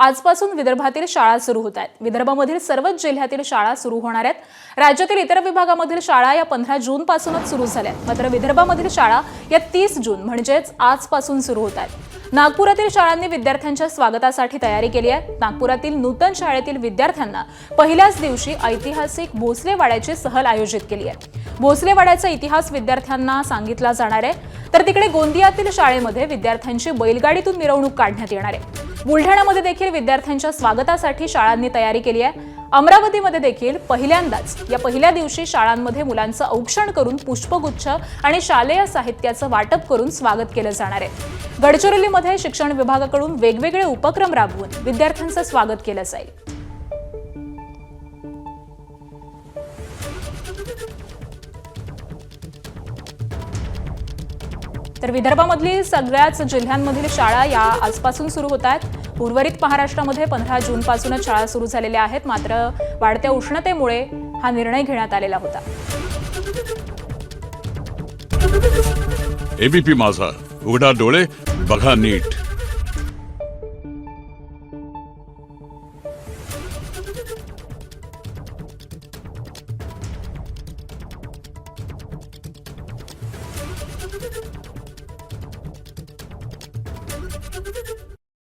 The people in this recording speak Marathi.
आजपासून विदर्भातील शाळा सुरू होत आहेत। विदर्भामधील सर्वच जिल्ह्यातील शाळा सुरू होणार आहेत। राज्यातील इतर विभागामधील शाळा या 15 जून पासूनच सुरू झाल्या, मात्र विदर्भामधील शाळा या 30 जून म्हणजेच आजपासून सुरू होत आहेत। नागपुरातील शाळांनी विद्यार्थ्यांच्या स्वागतासाठी तयारी केली आहे। नागपुरातील नूतन शाळेतील विद्यार्थ्यांना पहिल्याच दिवशी ऐतिहासिक भोसले वाड्याची सहल आयोजित केली आहे। भोसले वाड्याचा इतिहास विद्यार्थ्यांना सांगितला जाणार आहे, तर तिकडे गोंदियातील शाळेमध्ये विद्यार्थ्यांची बैलगाडीतून मिरवणूक काढण्यात येणार आहे। बुलढाण्यामध्ये देखील विद्यार्थ्यांच्या स्वागतासाठी शाळांनी तयारी केली आहे। अमरावतीमध्ये देखील पहिल्यांदाच या पहिल्या दिवशी शाळांमध्ये मुलांचं औक्षण करून पुष्पगुच्छ आणि शालेय साहित्याचं वाटप करून स्वागत केलं जाणार आहे। गडचिरोलीमध्ये शिक्षण विभागाकडून वेगवेगळे उपक्रम राबवून विद्यार्थ्यांचं स्वागत केलं जाईल। तर विदर्भामधील सगळ्याच जिल्ह्यांमधील शाळा या आजपासून सुरू होत आहेत। उर्वरित महाराष्ट्रामध्ये 15 जून पासूनच शाळा सुरू झालेल्या आहेत, मात्र वाढत्या उष्णतेमुळे हा निर्णय घेण्यात आलेला होता। एबीपी माझा, उघडा डोळे बघा नीट।